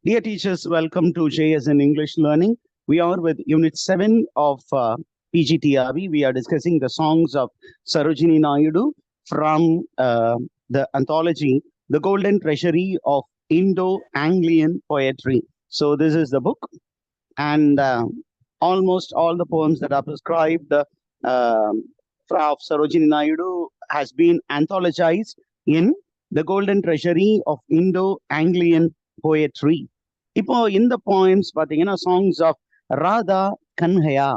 Dear teachers, welcome to JS in English Learning. We are with Unit 7 of PGTRB. We are discussing the songs of Sarojini Naidu from the anthology, The Golden Treasury of Indo-Anglian Poetry. So this is the book, and almost all the poems that are prescribed of Sarojini Naidu has been anthologized in The Golden Treasury of Indo-Anglian Poetry. இப்போ இந்த poems பார்த்தீங்கன்னா songs of Radha Kanhaya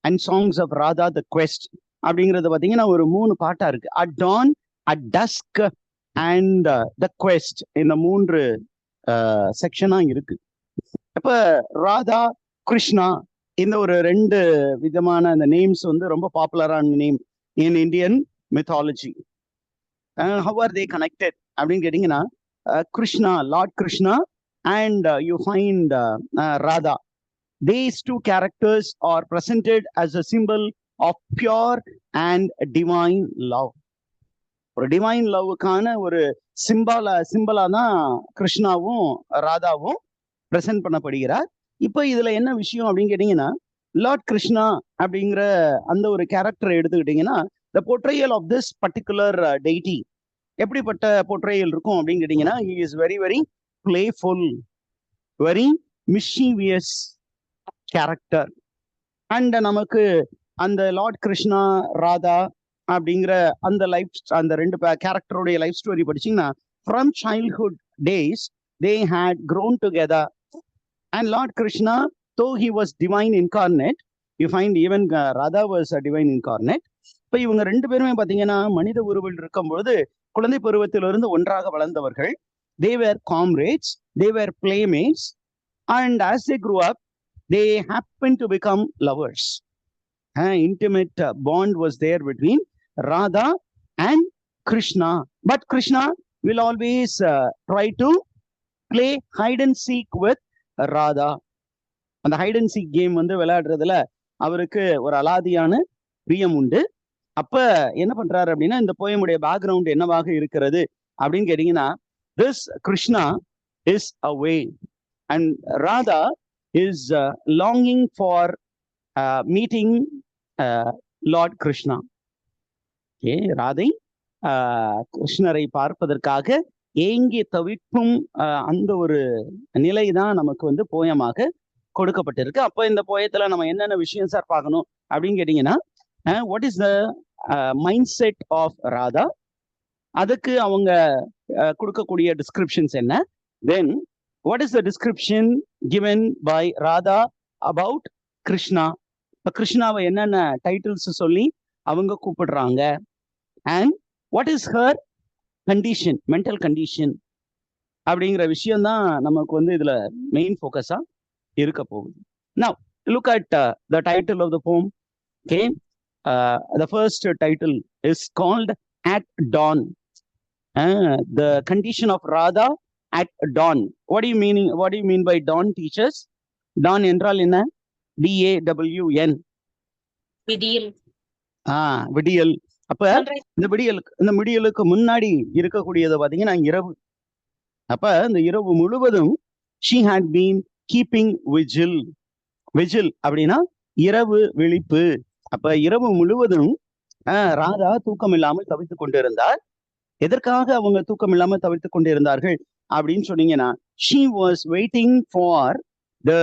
and songs of Radha the Quest அப்படிங்கிறது பார்த்தீங்கன்னா ஒரு 3 பாட்டா இருக்கு. At dawn, at dusk and the quest இந்த 3 செக்ஷனா இருக்கு. அப்ப ராதா கிருஷ்ணா இந்த ஒரு 2 விதமான அந்த நேம்ஸ் வந்து ரொம்ப பாப்புலரான name in Indian mythology. How are they connected அப்படின்னு கேட்டீங்கன்னா Krishna, Lord Krishna and you find Radha. These two characters are presented as a symbol of pure and divine love. ஒரு டிவைன் லவ்வுக்கான ஒரு சிம்பலா தான் கிருஷ்ணாவும் ராதாவும் பிரசன்ட் பண்ணப்படுகிறார். இப்போ இதுல என்ன விஷயம் அப்படின்னு கேட்டீங்கன்னா, லார்ட் கிருஷ்ணா அப்படிங்கிற அந்த ஒரு கேரக்டரை எடுத்துக்கிட்டீங்கன்னா, the portrayal of this particular deity எப்படிப்பட்ட portrayal இருக்கும் அப்படின்னு கேட்டீங்கன்னா, he is very very playful, very mischievous character. And நமக்கு அந்த லார்ட் கிருஷ்ணா ராதா அப்படிங்கிற அந்த அந்த 2 கேரக்டருடைய லைஃப் ஸ்டோரி படிச்சீங்கன்னா, from childhood days they had grown together. And Lord Krishna, though he was divine incarnate, you find even Radha was a divine incarnate. இப்போ இவங்க 2 பேருமே பார்த்தீங்கன்னா மனித உருவில் இருக்கும்பொழுது குழந்தை பருவத்திலிருந்து ஒன்றாக வளர்ந்தவர்கள். They were comrades, they were playmates, and as they grew up, they happened to become lovers. An intimate bond was there between Radha and Krishna. But Krishna will always try to play hide and seek with Radha. அந்த height and seek game வந்து விளையாடுறதுல அவருக்கு ஒரு அலாதியான பிரியம் உண்டு. அப்ப என்ன பண்றாரு அப்படின்னா, இந்த போயமுடைய பேக்ரவுண்ட் என்னவாக இருக்கிறது அப்படின்னு கேட்டீங்கன்னா, this Krishna is away and Radha is longing for meeting Lord Krishna. Okay, Radhai கிருஷ்ணரை பார்ப்பதற்காக ஏங்கி தவிக்கும் அந்த ஒரு நிலை தான் நமக்கு வந்து போயமாக கொடுக்கப்பட்டிருக்கு. அப்போ இந்த போயத்துல நம்ம என்னென்ன விஷயம் சார் பார்க்கணும் அப்படின்னு கேட்டீங்கன்னா, what is the mind set of Radha, அதுக்கு அவங்க கொடுக்கக்கூடிய டிஸ்கிரிப்ஷன்ஸ் என்ன, then what is the description given by Radha about Krishna, இப்போ கிருஷ்ணாவை என்னென்ன டைட்டில்ஸ் சொல்லி அவங்க கூப்பிடுறாங்க, and what is her condition, mental condition அப்படிங்கிற விஷயம் தான் நமக்கு வந்து இதுல மெயின் ஃபோக்கஸா இருக்க போகுது. Now look at the title of the poem. Okay, the first title is called At Dawn. The condition of Radha at dawn. What do you mean by dawn, teachers? Dawn என்றால் என்ன? DAWN. விடியல். விடியல். அப்ப இந்த விடியலுக்கு முன்னாடி இருக்கக்கூடியதை பாத்தீங்கன்னா இரவு. அப்ப இந்த இரவு முழுவதும் she had been keeping vigil. Vigil அப்படின்னா இரவு விழிப்பு. அப்ப இரவு முழுவதும் ராதா தூக்கம் இல்லாமல் தவித்துக் கொண்டிருந்தார். எதற்காக அவங்க தூக்கம் இல்லாமல் தவித்துக் கொண்டிருந்தார்கள் அப்படின்னு சொன்னீங்கன்னா, she was waiting for the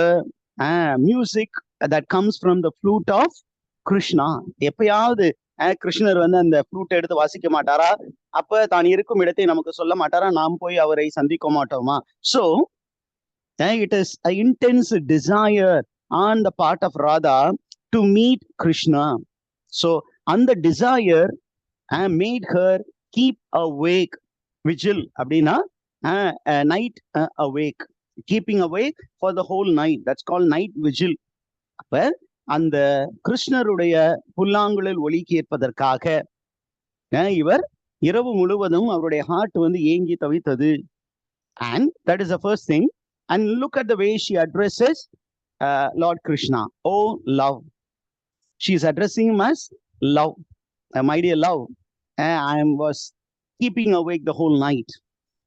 music that comes from the flute of Krishna. எப்பயாவது கிருஷ்ணர் வந்து அந்த ஃப்ளூட் எடுத்து வாசிக்க மாட்டாரா, அப்ப தான் இருக்கும் இடத்தை நமக்கு சொல்ல மாட்டாரா, நாம் போய் அவரை சந்திக்க மாட்டோமா? So it is an intense desire on the part of Radha to meet Krishna. So and the desire made her keep awake. Vigil அப்படின்னா night awake, keeping awake for the whole night, that's called night vigil. அப்ப அந்த கிருஷ்ணருடைய புல்லாங்குழல் ஒலி கேட்பதற்காக இவர் இரவு முழுவதும் அவருடைய ஹார்ட் வந்து ஏங்கி தவித்தது. And that is the first thing. And look at the way she addresses Lord Krishna. Oh love, she is addressing him as love. My dear love, I was keeping awake the whole night.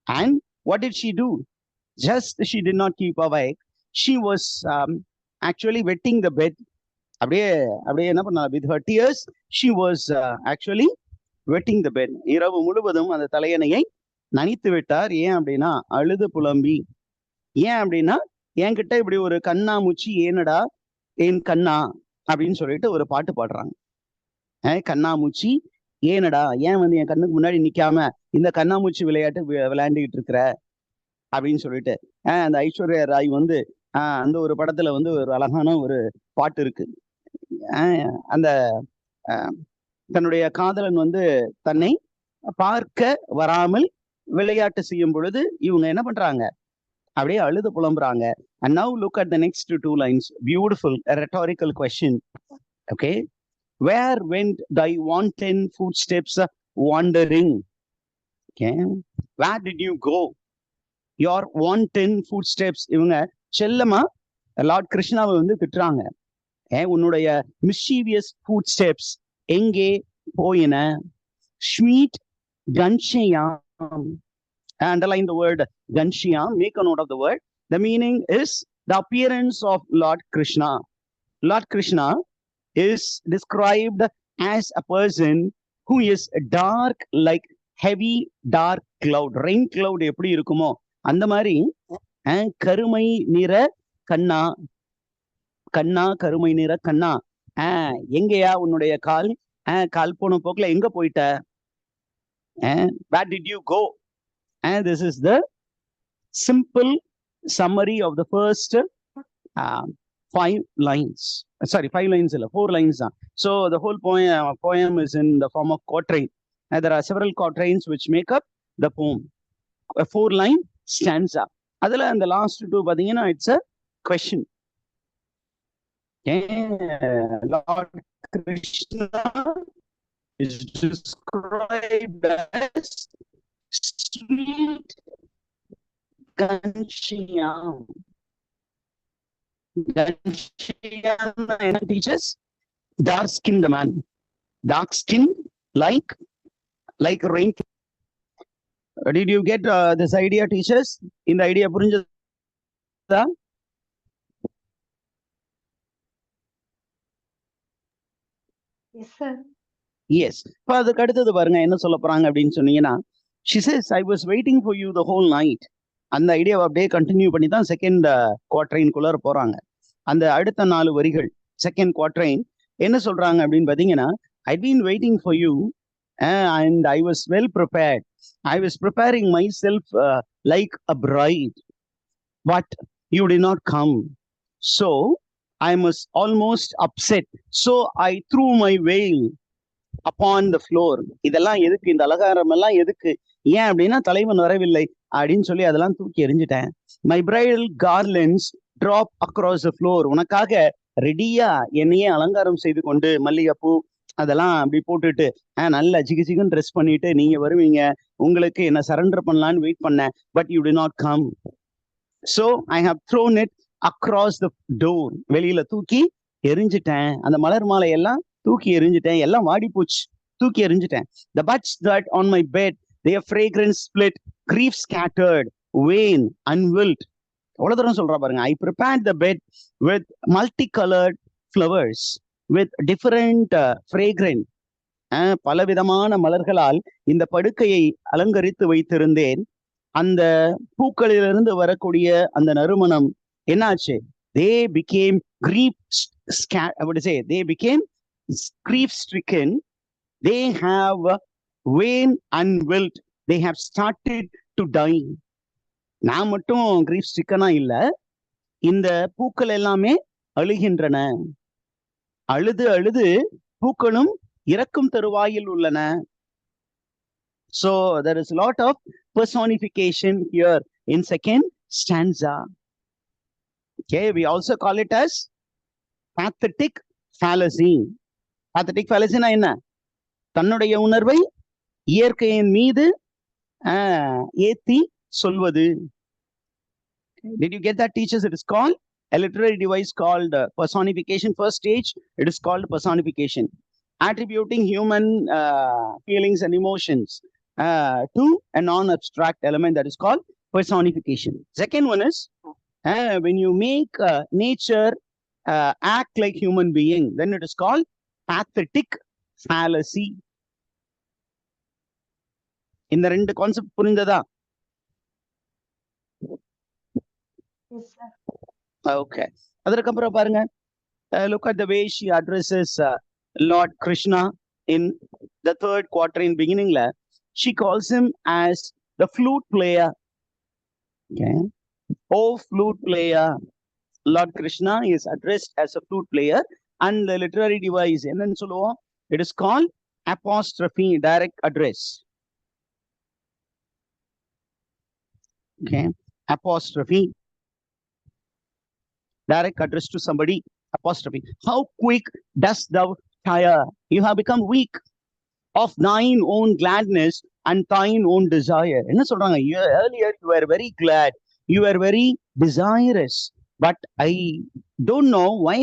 And what did she do? Just she did not keep awake. She was actually wetting the bed. அப்படியே அப்படியே என்ன பண்ணா, with her tears she was actually wetting the bed. இரவு முழுவதும் அந்த தலையணையை நனைத்து விட்டார். ஏன் அப்படின்னா அழுது புலம்பி. ஏன் அப்படின்னா என்கிட்ட இப்படி ஒரு கண்ணாமூச்சி ஏனடா என் கண்ணா அப்படின்னு சொல்லிட்டு ஒரு பாட்டு பாடுறாங்க. கண்ணாமூச்சி ஏனடா, ஏன் வந்து என் கண்ணுக்கு முன்னாடி நிக்காம இந்த கண்ணாமூச்சி விளையாட்டு விளையாண்டுகிட்டு இருக்கிற அப்படின்னு சொல்லிட்டு அந்த ஐஸ்வர்யா ராய் வந்து அந்த ஒரு படத்துல வந்து ஒரு அழகான ஒரு பாட்டு இருக்கு. அந்த தன்னுடைய காதலன் வந்து தன்னை பார்க்க வராமல் விளையாட்டு செய்யும் பொழுது இவங்க என்ன பண்றாங்க, அப்படியே அழுது புலம்புறாங்க. And now look at the next two lines. Beautiful, a rhetorical question. Okay. Where went thy wanton footsteps wandering? Okay. Where did you go? Your wanton footsteps. இவங்க செல்லமா லார்ட் கிருஷ்ணாவை வந்து திட்டுறாங்க. உன்னுடைய mischievous footsteps எங்கே போயின? Sweet Ghanshyam. Underline the word Ghanshyam. Make a note of the word. The meaning is the appearance of Lord Krishna. Lord Krishna is described as a person who is dark like heavy dark cloud. Rain cloud எப்படி இருக்குமோ அந்த மாதிரி கருமை நிற கண்ணா, கண்ணா கருமை நிற கண்ணா. எங்கயா உன்னுடைய கால்? கால் போன போக்குல எங்க போயிட்ட? Where did you go? This is the simple summary of the first 5 lines. Sorry, 5 lines, 4 lines. So the whole poem is in the form of quatrain. There are several quatrains which make up the poem. A 4-line stanza. Adala and the last 2 pathina it's a question. Lord Krishna is described as sweet Ghanshyam. Ghanshyam teaches dark skinned man. Dark skin like rain. Did you get this idea, teachers? In the idea புரிஞ்சதா? Yes, sir. Yes. இப்ப அதுக்கு அடுத்தது பாருங்க என்ன சொல்ல போறாங்க அப்படின்னு சொன்னீங்கன்னா, she says I was waiting for you the whole night. அந்த ஐடியாவை அப்படியே கண்டினியூ பண்ணி தான் செகண்ட் குவாட்ரைன்குள்ளார போறாங்க. அந்த அடுத்த 4 வரிகள் செகண்ட் குவாட்ரைன் என்ன சொல்றாங்க அப்படின்னு பாத்தீங்கன்னா, I'd been waiting for you and I was well prepared. I was preparing myself like a bride, but you did not come. So I was almost upset. So I threw my veil upon the floor. இதெல்லாம் எதுக்கு, இந்த அலங்காரம் எல்லாம் எதுக்கு? ஏன் அப்படின்னா தலைவன் வரவில்லை அப்படின்னு சொல்லி அதெல்லாம் தூக்கி எறிஞ்சிட்டேன். My bridal garlands drop across the floor. உனக்காக ரெடியா என்னையே அலங்காரம் செய்து கொண்டு மல்லிகைப்பூ அதெல்லாம் அப்படி போட்டுட்டு நல்லா ஜிகிஜிகன் ட்ரெஸ் பண்ணிட்டு நீங்க வருவீங்க, உங்களுக்கு என்ன சரண்டர் பண்ணலான்னு வெயிட் பண்ணேன். But you did not come. So I have thrown it across the door. வெளியில தூக்கி எரிஞ்சிட்டேன். அந்த மலர் மாலை எல்லாம் தூக்கி எரிஞ்சிட்டேன். எல்லாம் வாடி போச்சு, தூக்கி எரிஞ்சிட்டேன். The buds that on my bed, their fragrance split, grief scattered, vain, unwilt. எவ்வளவு தூரம் சொல்றா பாருங்க. I prepared the bed with multicolored flowers, with different fragrant. பலவிதமான மலர்களால் இந்த படுக்கையை அலங்கரித்து வைத்திருந்தேன். அந்த பூக்களிலிருந்து வரக்கூடிய அந்த நறுமணம் என்னாச்சு? They became grief stricken. They have vain and wilt. They have started to die. நான் மட்டும் grief stricken இல்ல, இந்த பூக்கள் எல்லாமே அழுகின்றன. அழுது அழுது பூக்களும் இறக்கும் தருவாயில் உள்ளன. So there is a lot of personification here in second stanza. Okay, we also call it as pathetic fallacy. Pathetic fallacy na enna? தன்னுடைய உணர்வை இயற்கையின் மீது ஏத்தி சொல்வது. Did you get that, teachers? It is called a literary device called personification. First stage, it is called personification. Attributing human feelings and emotions to a non-abstract element, that is called personification. Second one is when you make nature act like human being, then it is called pathetic fallacy. இந்த ரெண்டு concept புரிந்ததா? Yes, sir. Okay. அதற்கப்புறம் பாருங்க, look at the way she addresses Lord Krishna in the third quarter in beginning. She calls him as the flute player. Okay. Oh, flute player. Lord Krishna is addressed as a flute player, and the literary device, என்னன்னு சொல்லுவோம்? It is called apostrophe, direct address. Okay, apostrophe, direct address to somebody, apostrophe. How quick dost thou tire? You have become weak of thine own gladness and thine own desire. என்ன சொல்றாங்க? Earlier you were very glad, you were very desirous, but I don't know why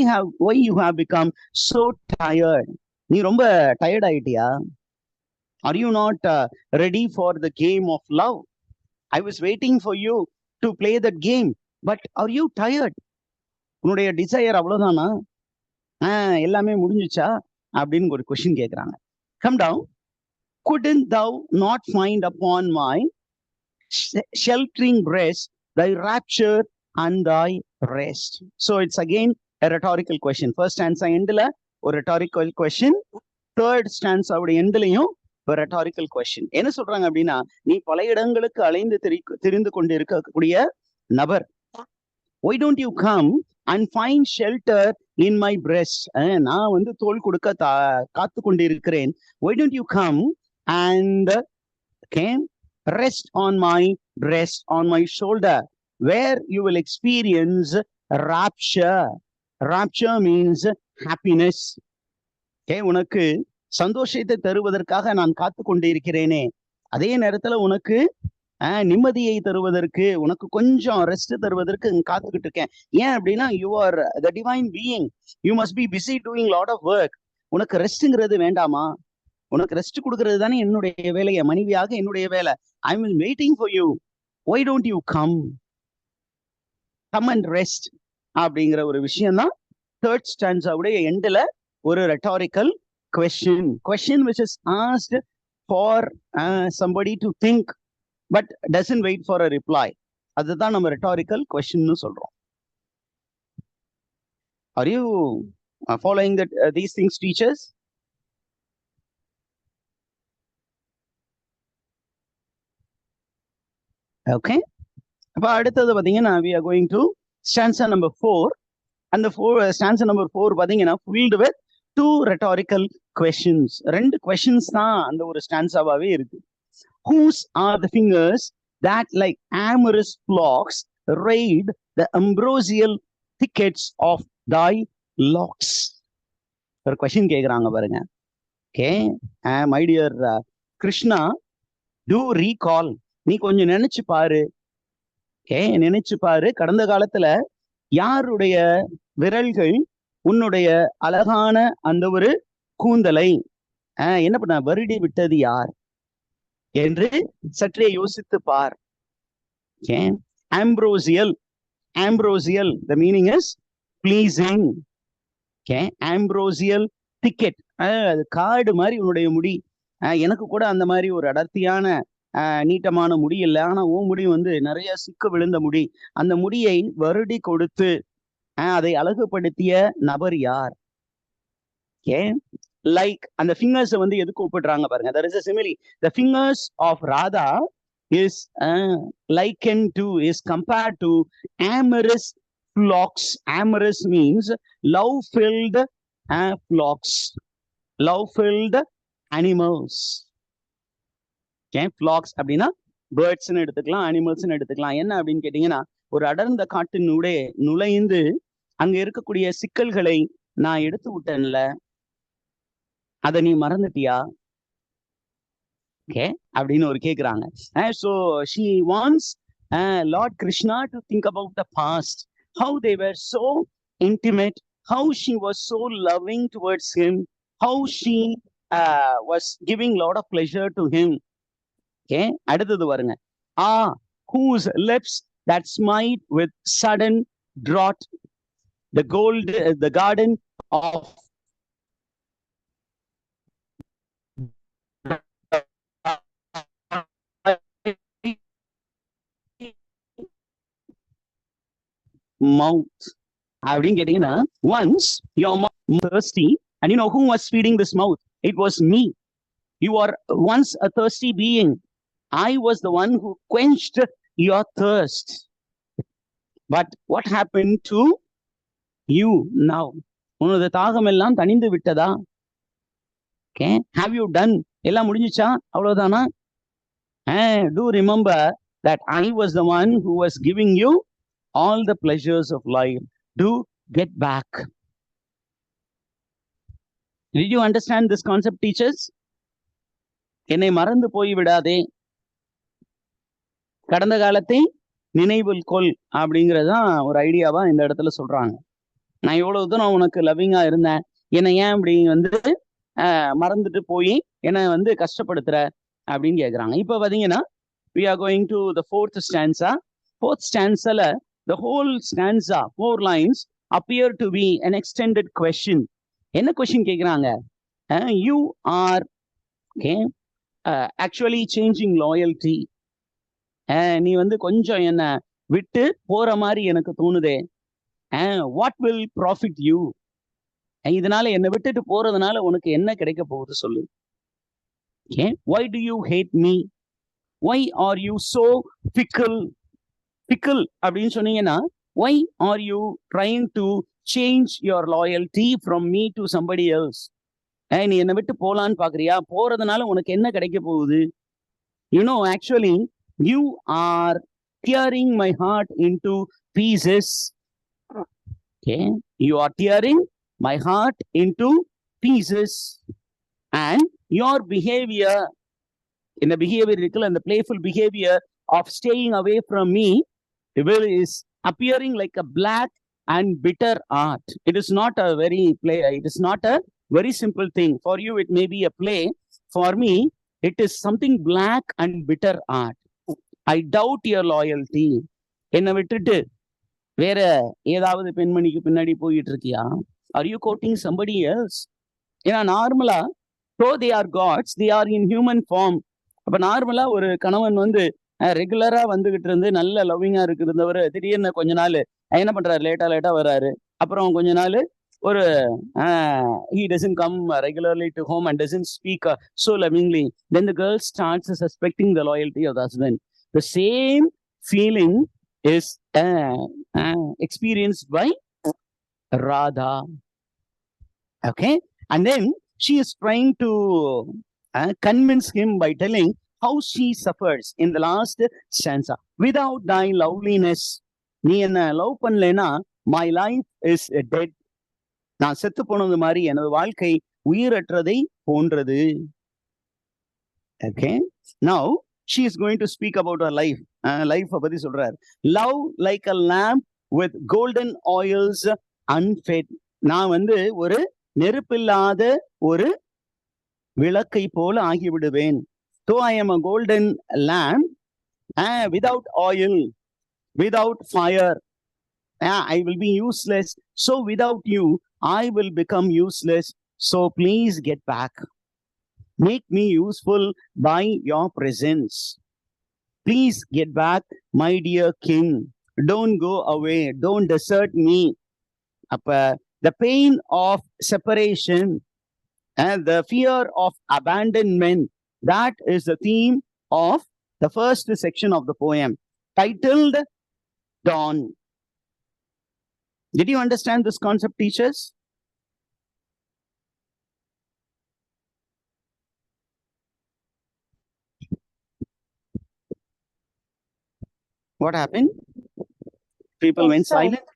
you have become so tired. நீ ரொம்ப tired ஆயிட்டியா? Are you not ready for the game of love? I was waiting for you to play that game, but are you tired? உன்னுடைய desire அவ்வளவுதானா? எல்லாமே முடிஞ்சுச்சா அப்படின்னு ஒரு question கேட்கிறாங்க. Come down. Couldn't thou not find upon my sheltering breast thy rapture and thy rest? So it's again a rhetorical question. First stanza endல ஒரு rhetorical question. Third stanza உடைய endலையும் ஒரு rhetorical question. என்ன சொல்றாங்க அப்படின்னா, நீ பல இடங்களுக்கு அலைந்து திரிந்து கொண்டு இருக்கக்கூடிய நபர். Why don't you come and find shelter in my breast? நான் வந்து தோள் கொடுக்க காத்து கொண்டு இருக்கிறேன். Why don't you come and rest on my breast, on my shoulder, where you will experience rapture. Rapture means happiness. உனக்கு சந்தோஷத்தை தருவதற்காக நான் காத்து கொண்டு இருக்கிறேனே, அதே நேரத்துல உனக்கு நிம்மதியை தருவதற்கு, உனக்கு கொஞ்சம் ரெஸ்ட் தருவதற்கு காத்துக்கிட்டு இருக்கேன். ஏன் அப்படின்னா, you are the divine being, you must be busy doing lot of work. உனக்கு ரெஸ்ட்ங்கிறது வேண்டாமா? உனக்கு ரெஸ்ட் கொடுக்கறது தானே என்னுடைய வேலையை, மனைவியாக என்னுடைய வேலை. I am waiting for you. Why don't you come and rest அப்படிங்கிற ஒரு விஷயம் தான் தேர்ட் ஸ்டான்ஸாவுடைய எண்ட்ல ஒரு rhetorical question which is asked for somebody to think but doesn't wait for a reply. அதுதான் நம்ம rhetorical question னு சொல்றோம். Are you following that these things, teachers? Okay. அப்ப அடுத்தது பாத்தீங்கன்னா, we are going to stanza number 4. and the stanza number 4 பாத்தீங்கன்னா filled with two rhetorical questions. ரெண்டு questions தான் அந்த ஒரு stanzaவாவே இருக்கு. Whose are the fingers that like amorous flocks raid the ambrosial thickets of thy locks? ஒரு question கேக்குறாங்க பாருங்க. Okay, my dear Krishna, do recall. நீ கொஞ்சம் நினைச்சு பாரு. Okay, நினைச்சு பாரு, கடந்த காலத்துல யாருடைய விரல்கள் உன்னுடைய அழகான அந்த ஒரு கூந்தலை என்ன பண்ண வருடி விட்டது யார் என்று சற்றே யோசித்து பார். Ambrosial, the meaning is pleasing. Ambrosial thicket, அது காடு மாதிரி உன்னுடைய முடி. எனக்கு கூட அந்த மாதிரி ஒரு அடர்த்தியான நீட்டமான முடி இல்லை, ஆனா உன் முடி வந்து நிறைய சிக்கு விழுந்த முடி. அந்த முடியை வருடி கொடுத்து அதை அழகுபடுத்திய நபர் யார்? லைக் அந்த ஃபிங்கர்ஸ் வந்து எதுக்கு ஒப்பிடுறாங்க பாருங்க. there is a simile. The fingers of Radha is likened to, is compared to amorous flocks. Amorous means love filled flocks, love filled animals. flocks அப்படின்னா பேர்ட்ஸ்ன்னு எடுத்துக்கலாம், அனிமல்ஸ்ன்னு எடுத்துக்கலாம். என்ன அப்படின்னு கேட்டீங்கன்னா, ஒரு அடர்ந்த காட்டினுடைய நுழைந்து அங்க இருக்கக்கூடிய சிக்கல்களை நான் எடுத்து விட்டேன்ல, அதை நீ மறந்துட்டியா? அப்படின்னு ஒரு கேக்குறாங்க. So she wants Lord Krishna to think about the past, how they were so intimate, how she was so loving towards him, how she was giving lot of pleasure to him. அடுத்தது வருங்க. whose lips that smite with sudden drought, the garden of mouth. அப்படின்னு கேட்டீங்கன்னா, once your mouth thirsty, and you know who was feeding this mouth? It was me. You are once a thirsty being. I was the one who quenched your thirst. But what happened to you now? உனது தாகம் எல்லாம் தணிந்து விட்டதா? Okay, have you done? எல்லாம் முடிஞ்சுச்சா? அவ்வளவுதானா? Do remember that I was the one who was giving you all the pleasures of life. Do get back. Did you understand this concept, teachers? என்னை மறந்து போய் விடாதே, கடந்த காலத்தை நினைவில் கொள் அப்படிங்கறதுதான் ஒரு ஐடியாவா இந்த இடத்துல சொல்றாங்க. நான் இவ்வளவு தூரம் உனக்கு லவ்விங்கா இருந்தேன், என்னை ஏன் இப்படி மறந்துட்டு போய் என்னை கஷ்டப்படுத்துற அப்படின்னு கேக்குறாங்க. இப்ப பாத்தீங்கன்னா we are going to the fourth stanza. Fourth stanza, the whole stanza, 4 lines appear to be an extended question. என்ன கொஸ்டின் கேக்குறாங்க? You are actually changing loyalty. நீ கொஞ்சம் என்ன விட்டு போற மாதிரி எனக்கு தோணுதே. What will profit you? இதனால என்னை விட்டுட்டு போறதுனால உனக்கு என்ன கிடைக்க போகுது சொல்லு. Why do you hate me? Why are you so fickle? Fickle அப்படின்னு சொன்னீங்கன்னா, why are you trying to change your loyalty from me to somebody else? நீ என்னை விட்டு போலான்னு பாக்குறியா? போறதுனால உனக்கு என்ன கிடைக்க போகுது? You know, actually, you are tearing my heart into pieces. You are tearing my heart into pieces. And your behavior, in the behavior, and the playful behavior of staying away from me, is appearing like a black and bitter art. It is not a it is not a very simple thing. For you, it may be a play. For me, it is something black and bitter art. I doubt your loyalty. என்னை விட்டுட்டு வேற ஏதாவது பெண்மணிக்கு பின்னாடி போயிட்டு இருக்கியா? Are you quoting somebody else? ஏன்னா நார்மலா, though they are gods, they are in human form. அப்ப நார்மலா ஒரு கணவன் ரெகுலரா வந்துகிட்டு இருந்து நல்ல லவ்விங்கா இருக்கிறவர் திடீர்னு கொஞ்ச நாள் என்ன பண்றாரு, லேட்டா வர்றாரு. அப்புறம் கொஞ்ச நாள் ஒரு he doesn't come regularly to home and doesn't speak so lovingly. Then the girl starts suspecting the loyalty of the husband. The same feeling is experienced by Radha. Okay, and then she is trying to convince him by telling how she suffers in the last stanza. Without thy loveliness, நீ என்ன love பண்ணலனா, my life is dead. நான் செத்து போனது மாதிரி எனது வாழ்க்கை உயிரற்றதை போன்றது. Okay, now she is going to speak about her life. Life பத்தி சொல்றார். Love like a lamp with golden oils unfed. நான் ஒரு நெருப்பில்லாத ஒரு விளக்கை போல ஆகிவிடுவேன். Though I am a golden lamp, without oil, without fire, I will be useless. So without you, I will become useless. So please get back. Make me useful by your presence. Please get back, my dear king. Don't go away. Don't desert me. The pain of separation and the fear of abandonment, that is the theme of the first section of the poem, titled Dawn. Did you understand this concept, teachers? What happened? People went silent.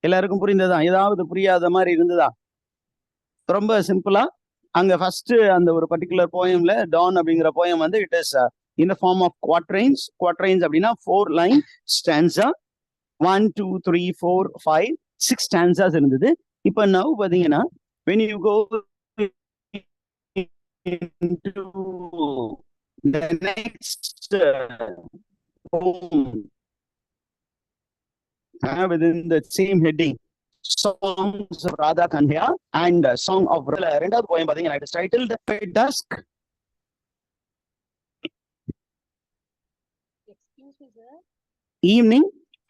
எல்லாருக்கும் புரிந்ததா? ஏதாவது புரியாத மாதிரி இருந்ததா? ரொம்ப சிம்பிளா அங்க first அந்த ஒரு பர்டிகுலர் போயம்ல டான் அப்படிங்கிற poem it is in the form of quatrains. Quatrains அப்படின்னா 4 line stanza. 1 2 3 4 5 6 stanzas இருந்தது. இப்ப now பாத்தீங்கன்னா when you go into the next home. Within the same heading, songs of Radha Kanya and song of ரெண்டாவது poem பாத்தீங்கன்னா it is titled Dusk. Excuse me, sir. Evening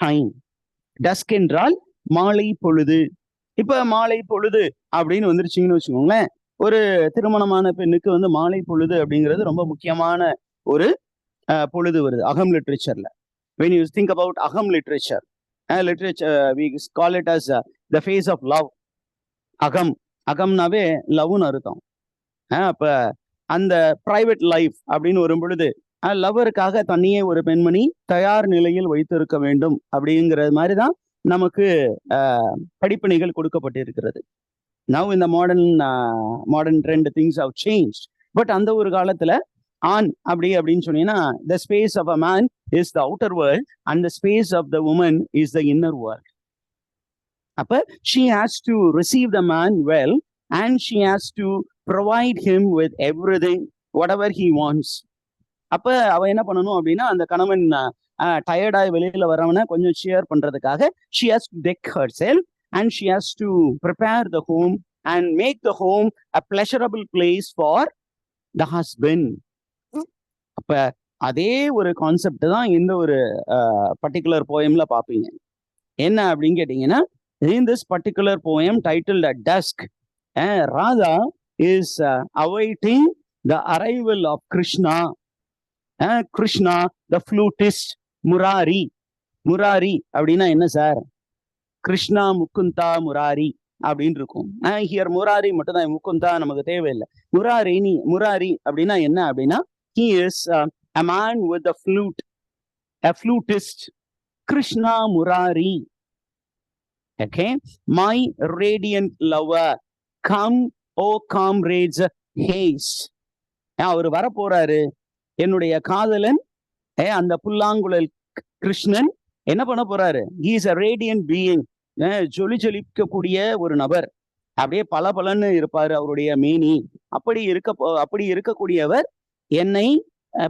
time. Dusk என்றால் மாலை பொழுது. இப்ப மாலை பொழுது அப்படின்னு வந்துருச்சுங்கன்னு வச்சுக்கோங்களேன், ஒரு திருமணமான பெண்ணுக்கு வந்து மாலை பொழுது அப்படிங்கிறது ரொம்ப முக்கியமான ஒரு பொழுது வருது அகம் லிட்ரேச்சர்ல. when you think about aham literature, we call it as the phase of love. அகம்னாவே லவ்னு அர்த்தம். அப்ப அந்த பிரைவேட் லைஃப் அப்படின்னு வரும் பொழுது லவ்வருக்காக தன்னையே ஒரு பெண்மணி தயார் நிலையில் வைத்திருக்க வேண்டும் அப்படிங்கிறது மாதிரிதான் நமக்கு படிப்பினைகள் கொடுக்கப்பட்டிருக்கிறது. now in the modern trend things have changed, but அந்த ஒரு காலத்துல ஆண் அப்படின்னு சொன்னீங்கன்னா the space of a man is the outer world and the space of the woman is the inner world. அப்ப she has to receive the man well and she has to provide him with everything whatever he wants. அப்ப அவ என்ன பண்ணணும் அப்படின்னா அந்த கணவன் டயர்டாய் வெளியில வரவன கொஞ்சம் ஷேர் பண்றதுக்காக she has to deck herself and she has to prepare the home and make the home a pleasurable place for the husband. அப்ப அதே ஒரு கான்செப்ட் தான் இந்த ஒரு பர்டிகுலர் போயம்ல பாப்பீங்க. என்ன அப்படின்னு கேட்டீங்கன்னா, in this particular poem titled Dusk, Radha is awaiting the arrival of Krishna. Krishna, the flutist, Murari. Murari அப்படின்னா என்ன சார்? கிருஷ்ணா முகுந்தா முராரி அப்படின்னு இருக்கும். ஹியர் முராரி மட்டும் தான், முகுந்தா நமக்கு தேவையில்லை. முராரி அப்படின்னா என்ன அப்படின்னா, he is a man with a flute, a flutist, Krishna Murari. Okay, my radiant lover, come O comrades haste. அவர் வர போறாரு, என்னுடைய காதலன் அந்த புல்லாங்குழல் கிருஷ்ணன் என்ன பண்ண போறாரு? he is a radiant being, ஜொலிக்கக்கூடிய ஒரு நபர். அப்படியே பலன்னு இருப்பாரு அவருடைய மேனி. அப்படி இருக்கக்கூடியவர் என்னை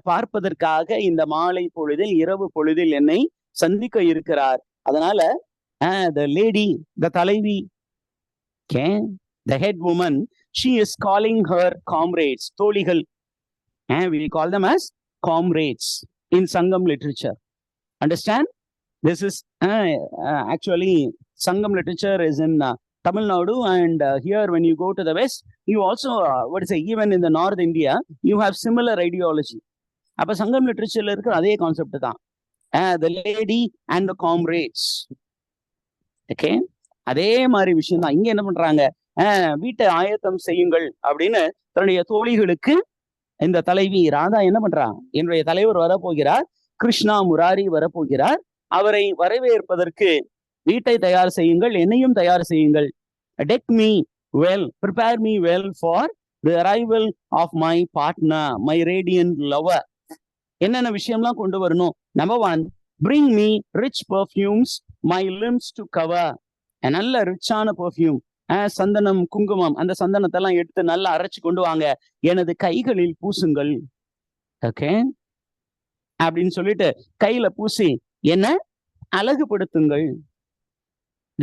பார்ப்பதற்காக இந்த மாலை பொழுதில் இரவு பொழுதில் என்னை சந்திக்க இருக்கிறார். அதனால the lady, the தலைவி, the head woman, she is calling her comrades, தோழிகள். We call them as comrades in Sangam literature. Understand? This is actually Sangam literature is in Tamil Nadu, and here when you go to the west, you also even in the North India, you have similar ideology. அப்ப சங்கம் லிட்ரேச்சர்ல இருக்கிற அதே concept தான், the lady and the comrades. Okay, அதே மாதிரி விஷயம் தான் இங்க என்ன பண்றாங்க, வீட்டை ஆயத்தம் செய்யுங்கள் அப்படின்னு தன்னுடைய தோழிகளுக்கு இந்த தலைவி ராதா என்ன பண்றா, என்னுடைய தலைவர் வரப்போகிறார், கிருஷ்ணா முராரி வரப்போகிறார், அவரை வரவேற்பதற்கு வீட்டை தயார் செய்யுங்கள், என்னையும் தயார் செய்யுங்கள். deck me well, prepare me well for the arrival of my partner, my radiant lover. என்னென்ன விஷயம்லாம் கொண்டு வரணும்? Number 1, bring me rich perfumes my limbs to cover. நல்ல ரிச்சான பெர்ஃப்யூம், சந்தனம் குங்குமம், அந்த சந்தனத்தெல்லாம் எடுத்து நல்லா அரைச்சு கொண்டு வாங்க, எனது கைகளில் பூசுங்கள். ஓகே, அப்படின்னு சொல்லிட்டு கையில பூசி என்ன அழகுபடுத்துங்கள்.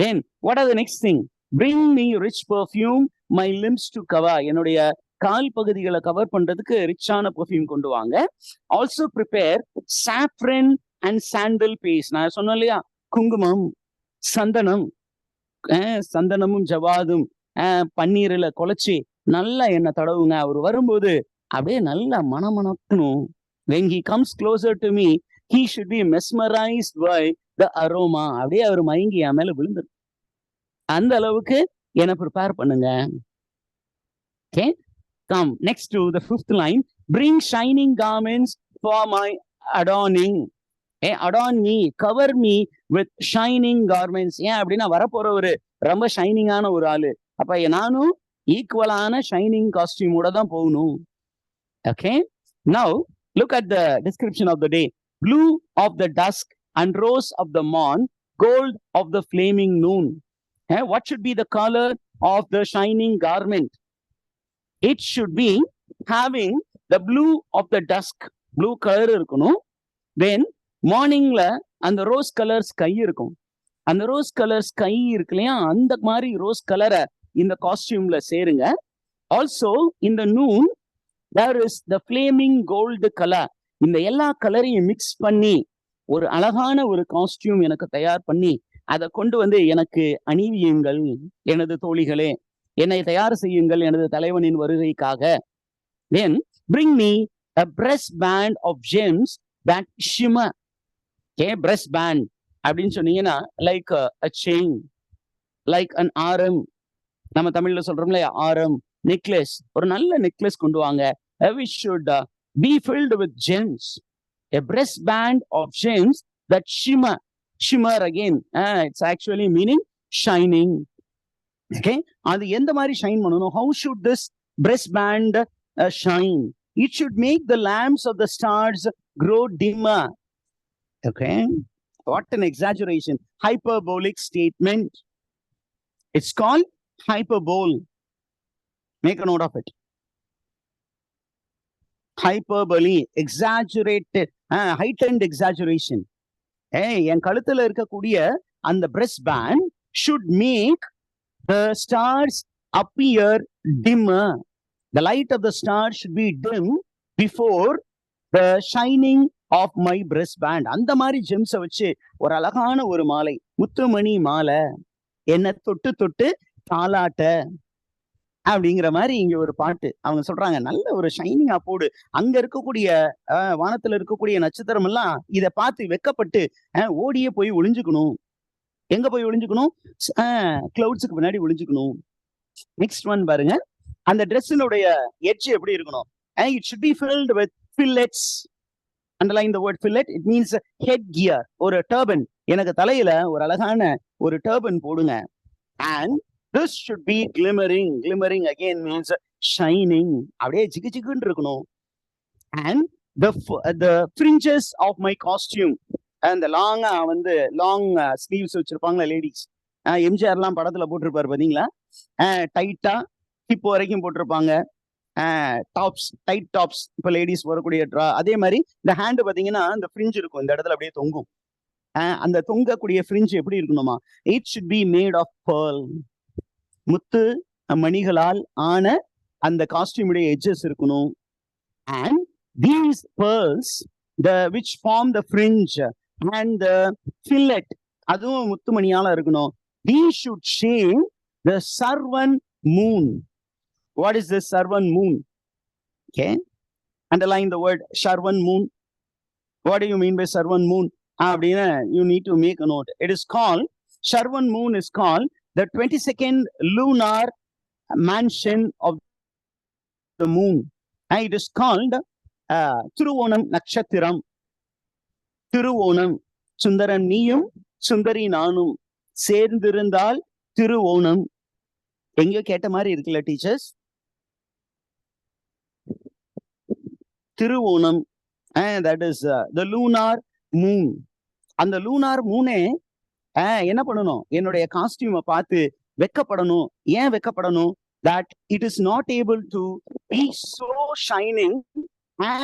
Then what are the next thing? Bring me rich perfume my limbs to cover. என்னுடைய கால் பகுதிகளை கவர் பண்றதுக்கு ரிச்சான பெர்ஃப்யூம் கொண்டு வாங்க. Also prepare saffron and sandal paste. நான் சொன்னேன் இல்லையா, குங்குமம் சந்தனம், சந்தனமும் ஜவாதும் பன்னீர்ல குழைச்சி நல்லா என்ன தடவுங்க. அவர் வரும்போது அப்படியே நல்லா மணமணக்கணும். when he comes closer to me, he should be mesmerized by the aroma. அப்படியே அவர் மயங்கி என் மேல விழுந்துடும். அந்த அளவுக்கு என்ன ப்ரிப்பேர் பண்ணுங்க. Okay, come next to the 5th line. Bring shining garments for my adorning. Adorn me, cover me with shining garments. ஏன் அப்படின்னா வரப்போறவரு ரொம்ப ஷைனிங்கான ஒரு ஆளு. அப்ப நானும் ஈக்குவலான ஷைனிங் காஸ்டியூமோட தான் போகணும். Okay, now look at the description of the day. Blue of the dusk and rose of the morn, gold of the flaming noon. What should be the color of the shining garment? It should be having the blue of the dusk. Blue color இருக்கணும். Then மார்னிங்ல அந்த rose colour sky இருக்கும். அந்த rose colour sky இருக்கு இல்லையா, அந்த மாதிரி rose கலரை இந்த காஸ்டியூம்ல சேருங்க. ஆல்சோ இந்த noon there is the flaming gold colour. இந்த எல்லா கலரையும் மிக்ஸ் பண்ணி ஒரு அழகான ஒரு காஸ்டியூம் எனக்கு தயார் பண்ணி அதை கொண்டு வந்து எனக்கு அணிவியுங்கள் எனது தோழிகளே, என்னை தயார் செய்யுங்கள் எனது தலைவனின் வருகைக்காக. Then bring me a breast band of gems that shimmer. Okay, breast band அப்படின்னு சொன்னீங்கன்னா like a chain, like an ஆரம். நம்ம தமிழ்ல சொல்றோம்ல ஆரம், நெக்லஸ். ஒரு நல்ல நெக்லஸ் கொண்டு வாங்க. We should be filled with gems. A breast band of gems that shimmer. Shimmer again, it's actually meaning shining. Okay, அது எந்த மாதிரி ஷைன் பண்ணணும்? How should this breast band shine? It should make the lamps of the stars grow dimmer. Okay, what an exaggeration. Hyperbolic statement. It's called hyperbole. Make a note of it. Hyperbole, exaggerated, heightened exaggeration. என் கழுத்துல இருக்கக்கூடிய அந்த breast band should make the stars appear dimmer. The light of the stars should be dim before the shining of my breast band. அந்த மாதிரி ஜெம்ஸை வச்சு ஒரு அழகான ஒரு மாலை, முத்துமணி மாலை, என்ன தொட்டு தொட்டு தாலாட்ட அப்படிங்கிற மாதிரி இங்க ஒரு பாட்டு. அவங்க சொல்றாங்க நல்ல ஒரு ஷைனிங்கா போடு. அங்க இருக்கக்கூடிய வானத்துல இருக்கக்கூடிய நட்சத்திரம் எல்லாம் இதை பார்த்து வெக்கப்பட்டு ஓடியே போய் ஒளிஞ்சுக்கணும். எங்க போய் ஒளிஞ்சுக்கணும்? கிளவுட்ஸுக்கு பின்னாடி ஒளிஞ்சுக்கணும். நெக்ஸ்ட் ஒன் பாருங்க. அந்த ட்ரெஸ்ஸினுடைய எட்ஜ் எப்படி இருக்கணும்? It should be filled with fillets. Underline the word fillet. It means head gear. ஒரு டர்பன். எனக்கு தலையில ஒரு அழகான ஒரு டர்பன் போடுங்க. And this should be glimmering. Glimmering again means shining. அப்படியே ஜிகு ஜிகுன்னு இருக்கணும். And the fringes of my costume. அந்த லாங்கா வந்து லாங் ஸ்லீவ்ஸ் வச்சிருப்பாங்களா லேடிஸ். எம்ஜிஆர் எல்லாம் படத்துல போட்டிருப்பாரு பாத்தீங்களா? டைட்டா ஹிப் வரைக்கும் போட்டிருப்பாங்க. Tops, tight tops. இப்போ லேடிஸ் வரக்கூடிய அதே மாதிரி இந்த ஹேண்டு பாத்தீங்கன்னா இந்த ஃப்ரிஞ்ச் இருக்கும், இந்த இடத்துல அப்படியே தொங்கும். அந்த தொங்கக்கூடிய ஃப்ரிஞ்ச் எப்படி இருக்கணுமா? It should be made of pearl. முத்து மணிகளால் ஆன அந்த காஸ்டியூமுடைய எட்ஜஸ் இருக்கணும். And these pearls, which form the fringe and the fillet, அதுவும் முத்துமணியால இருக்கணும். These should shame the Sarvan moon. What is this Sarvan moon? Okay, underline the word Sarvan moon. What do you mean by Sarvan moon? அப்படின்னா you need to make a note. It is called, Sarvan moon is called the 22nd lunar mansion of the moon. And it is called Thiruonam Nakshathiram. Thiruonam. Sundaran நீயும் சுந்தரி நானும் சேர்ந்திருந்தால் திருவோணம். எங்கேயோ கேட்ட மாதிரி இருக்குல்ல teachers? Thiruvonam. that is the lunar moon. அந்த lunar மூனே என்ன பண்ணணும்? என்னுடைய காஸ்டியூமை பார்த்து வெக்கப்படணும். ஏன் வெக்கப்படணும்? that it is not able to be so shining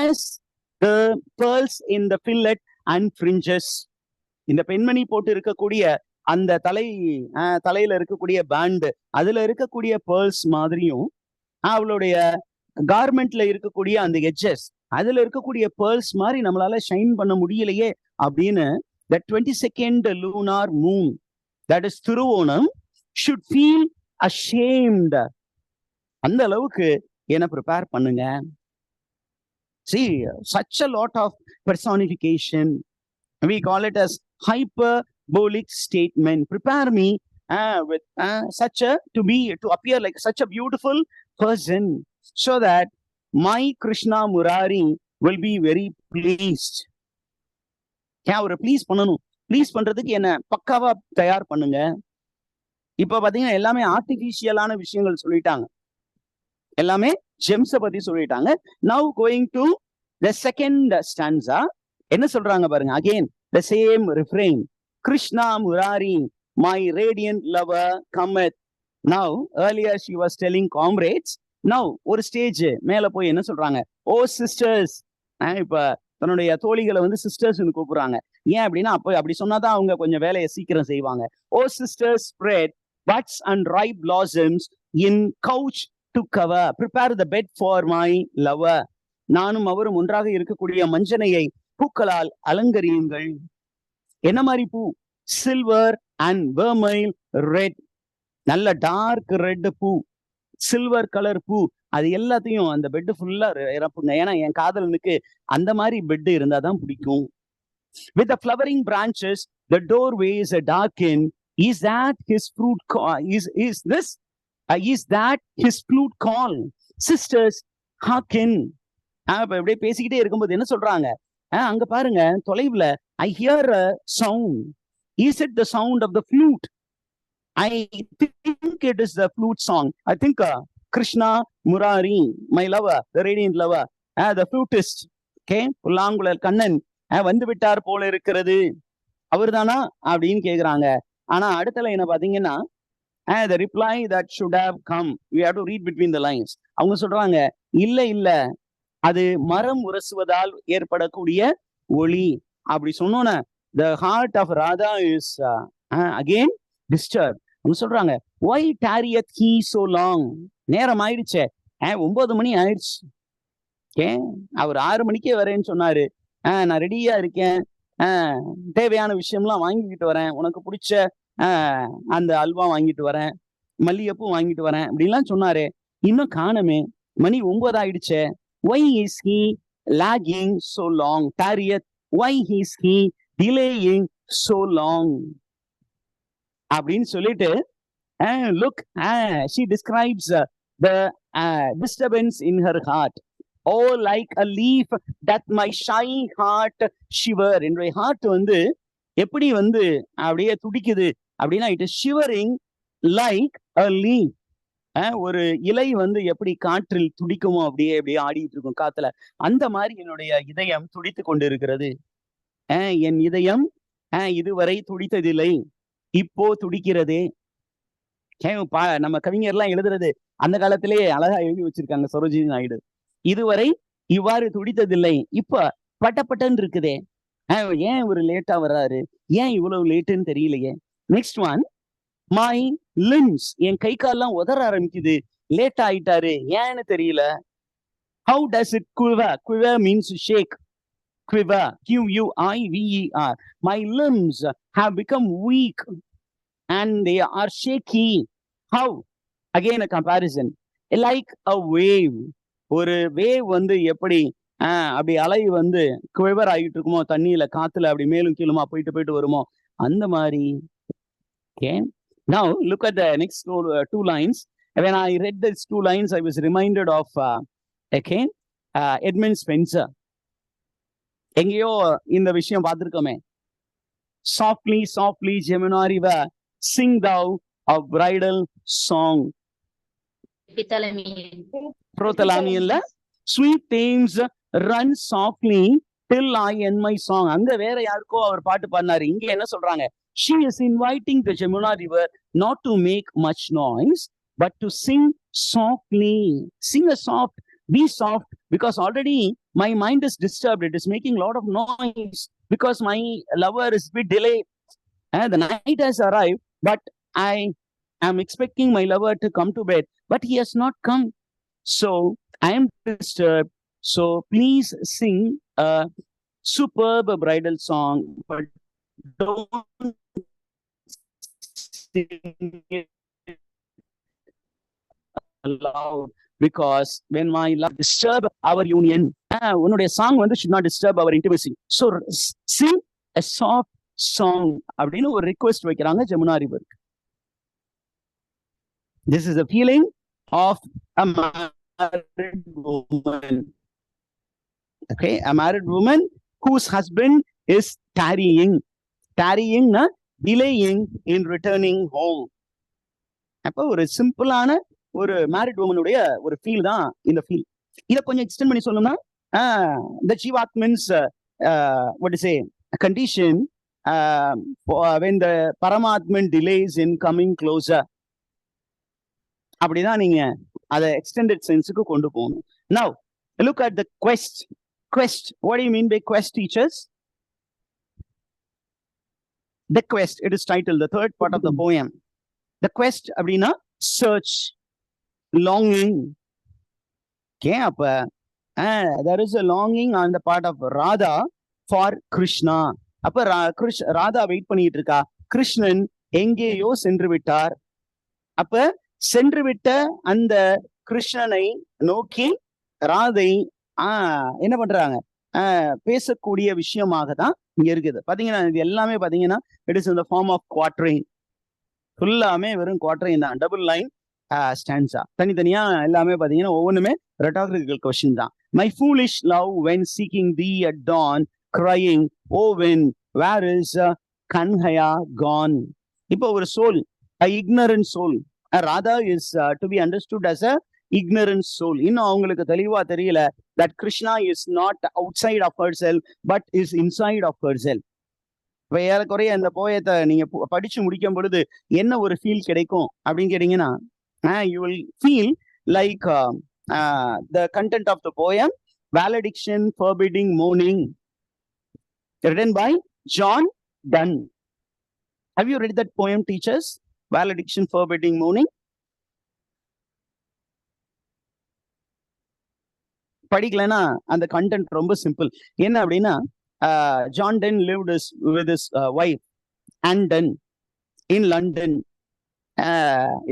as the pearls in the fillet and fringes. இந்த பெண்மணி போட்டு இருக்கக்கூடிய அந்த தலையில இருக்கக்கூடிய பேண்ட், அதுல இருக்கக்கூடிய பேர்ல்ஸ் மாதிரியும் அவளுடைய கார்மெண்ட்ல இருக்கக்கூடிய அந்த எட்ஜஸ், அதுல இருக்கக்கூடிய பேர்ல்ஸ் மாதிரி நம்மளால ஷைன் பண்ண முடியலையே அப்படின்னு the 22nd lunar moon, that is Thiruvonam, should feel ashamed. அந்த அளவுக்கு என்ன ப்ரிப்பேர் பண்ணுங்க. See, such a lot of personification. We call it as hyperbolic statement. Prepare me with to appear like such a beautiful person, so that my Krishna Murari will be very pleased. ஒரு please பண்ணணும். Please பண்றதுக்கு என்ன பக்காவா தயார் பண்ணுங்க. இப்ப பாத்தீங்கன்னா எல்லாமே ஆர்டிபிஷியலான விஷயங்கள் சொல்லிட்டாங்க. எல்லாமே ஜெம்ஸ பத்தி சொல்லிட்டாங்க. Now going to the second stanza. என்ன சொல்றாங்க பாருங்க. Again the same refrain. Krishna Murari, my radiant lover cometh. Now earlier she was telling comrades. Now ஒரு ஸ்டேஜ் மேல போய் என்ன சொல்றாங்க? ஓ சிஸ்டர்ஸ். இப்ப தன்னுடைய தோழிகளை வந்து சிஸ்டர்ஸ்னு கூப்பிடுறாங்க. ஏன் அப்படின்னா அப்ப அப்படி சொன்னாதான் அவங்க கொஞ்சம் வேலையை சீக்கிரம் செய்வாங்க. O sisters spread buds and ripe blossoms in couch to cover, prepare the bed for my lover. நானும் அவரும் ஒன்றாக இருக்கக்கூடிய மஞ்சனையை பூக்களால் அலங்கரியுங்கள். என்ன மாதிரி பூ? சில்வர் அண்ட் வெர்மைல் ரெட், நல்ல டார்க் ரெட் பூ, சில்வர் கலர் பூ, அது எல்லாத்தையும் அந்த பெட் ஃபுல்லா இறப்புங்க. ஏன்னா என் காதலனுக்கு அந்த மாதிரி பெட் இருந்தாதான் பிடிக்கும். With the flowering branches, the doorways are darkened. Is that his flute call? Is that his flute call? Sisters, hearken. இப்ப அப்படியே பேசிக்கிட்டே இருக்கும்போது என்ன சொல்றாங்க? அங்க பாருங்க தொலைவுல I hear a sound. Is it the sound of the flute? I think it is the flute song. I think Krishna Murari, my lover, the radiant lover, the flutist, okay, புல்லாங்குழல் கண்ணன் வந்து விட்டார் போல இருக்கிறது, அவர் தானா அப்படின்னு கேக்குறாங்க. ஆனா அடுத்த லைனை பாத்தீங்கன்னா the reply that should have come, we have to read between the lines. அவங்க சொல்றாங்க இல்ல அது மரம் உரசுவதால் ஏற்படக்கூடிய ஒளி. அப்படி சொன்னோன்னா the heart of Radha is again disturbed. அவங்க சொல்றாங்க why tarrieth he so long? நேரம் ஆயிடுச்சே, 9 மணி ஆயிடுச்சு. ஓகே, அவர் 6 மணிக்கே வரேன்னு சொன்னாரு. நான் ரெடியா இருக்கேன், தேவையான விஷயம்லாம் வாங்கிக்கிட்டு வரேன், உனக்கு பிடிச்ச அந்த அல்வா வாங்கிட்டு வரேன், மல்லிகைப்பூ வாங்கிட்டு வரேன் அப்படின்லாம் சொன்னாரு. இன்னும் காணமே, மணி 9 ஆயிடுச்சே. Why is he lagging so long? Tarrieth, why is he delaying so long? அப்படின்னு சொல்லிட்டு look, she describes the disturbance in her heart. Oh, like a leaf that my shy heart shiver. என்னுடைய ஹார்ட் வந்து எப்படி வந்து அப்படியே துடிக்குது அப்படின்னா, it is shivering like a leaf. ஒரு இலை வந்து எப்படி காற்றில் துடிக்குமோ அப்படியே அப்படியே ஆடிட்டு இருக்கும் காத்துல, அந்த மாதிரி என்னுடைய இதயம் துடித்து கொண்டு இருக்கிறது. என் இதயம் இதுவரை துடித்ததில்லை, இப்போ துடிக்கிறதே. நம்ம கவிஞர்லாம் எழுதுறது அந்த காலத்திலேயே அழகா எழுதி வச்சிருக்காங்க சரோஜினி நாயுடு. இதுவரை இவ்வாறு துடித்ததில்லை, இப்ப பட்டப்பட்டன் இருக்குதே. ஏன் ஒரு லேட்டா வர்றாரு, ஏன் இவ்வளவு லேட்டுன்னு தெரியலையே. நெக்ஸ்ட் ஒன், மை limbs, என் கை கால்லாம் உதற ஆரம்பிக்குது, லேட் ஆயிட்டாரு, ஏன்னு தெரியல. How does it quiver? Quiver means shake. Quiver, Q-U-I-V-E-R. My limbs have become weak and they are shaky. How? Again a comparison. Like a wave. ஒரு வேவ் வந்து எப்படி அப்படி அலை வந்து குவைவர் ஆகிட்டு இருக்குமோ தண்ணியில, காத்துல அப்படி மேலும் கீழுமா போயிட்டு வருமோ, அந்த மாதிரி. Okay. Now look at the next two lines. When I read these 2 lines, I was reminded of Edmund Spencer. எங்கேயோ இந்த விஷயம் பார்த்திருக்கோமே. Softly, softly, Jamuna river, sing thou a bridal song. Prothalamianல sweet themes run softly till I end my song. அங்க வேற யாருக்கோ அவர் பாட்டு பாடினாரு. இங்க என்ன சொல்றாங்க? She is inviting the Jamuna river not to make much noise, but to sing softly. Sing a soft, be soft, because already my mind is disturbed. It is making a lot of noise because my lover is a bit delayed. The night has arrived, but I am expecting my lover to come to bed, but he has not come. So I am disturbed. So please sing a superb bridal song, but don't sing it aloud, because when my love disturb our union, உன்னுடைய song வந்து should not disturb our intimacy. So sing a soft song அப்படின்னு ஒரு request வைக்கிறாங்க Jamuna ரிவருக்கு. This is a feeling of a married woman. Okay, a married woman whose husband is tarrying, delaying in returning home. அப்போ ஒரு சிம்பிளான ஒரு married உமனுடைய ஒரு feel தான் இந்த ஃபீல். இதை கொஞ்சம் எக்ஸ்டெண்ட் பண்ணி சொல்லணும்னா, the Jivatman's what to say condition when the Paramatman delays in coming closer. அப்படிதான் நீங்க அதை எக்ஸ்டெண்டட் சென்ஸுக்கு கொண்டு போகணும். Now look at the quest quest. What do you mean by quest, teachers? The quest, it is titled, the third part of the poem. The quest அப்படின்னா search, longing. Okay, அப்ப there is a longing on the part of Radha for Krishna. அப்ப Radha wait பண்ணிட்டு இருக்கா, கிருஷ்ணன் எங்கேயோ சென்று விட்டார். அப்ப சென்று விட்ட அந்த கிருஷ்ணனை நோக்கி ராதை என்ன பண்றாங்க, பேசக்கூடிய விஷயமாக தான் இங்க இருக்குது. பாத்தீங்கன்னா இது எல்லாமே பாத்தீங்கன்னா it is in the form of quatrain. ஃபுல்லாமே வெறும் குவாட்ரைன் தான், டபுள் லைன் ஸ்டான்ஸா. தனித்தனியா எல்லாமே பாத்தீங்கன்னா ஒவ்வொன்றுமே rhetorical question தான். My foolish love when seeking thee at dawn, crying, oh wind, where is Kanhaya gone? இப்போ ஒரு soul, a ignorant soul. Radha is to be understood as a ignorant soul. இன்னும் அவங்களுக்கு தெளிவா தெரியல that Krishna is not outside of herself but is inside of herself. ஏறக்குறைய இந்த போயத்தை நீங்க படிச்சு முடிக்கும் பொழுது என்ன ஒரு ஃபீல் கிடைக்கும் அப்படின்னு கேட்டீங்கன்னா, you will feel like the content of the poem, valediction forbidding mourning, written by John Donne. Have you read that poem, teachers? Valediction forbidding mourning. படிக்கலன்னா அந்த கண்டென்ட் ரொம்ப சிம்பிள். என்ன அப்படின்னா, John Donne lived with his wife Anne Donne in London.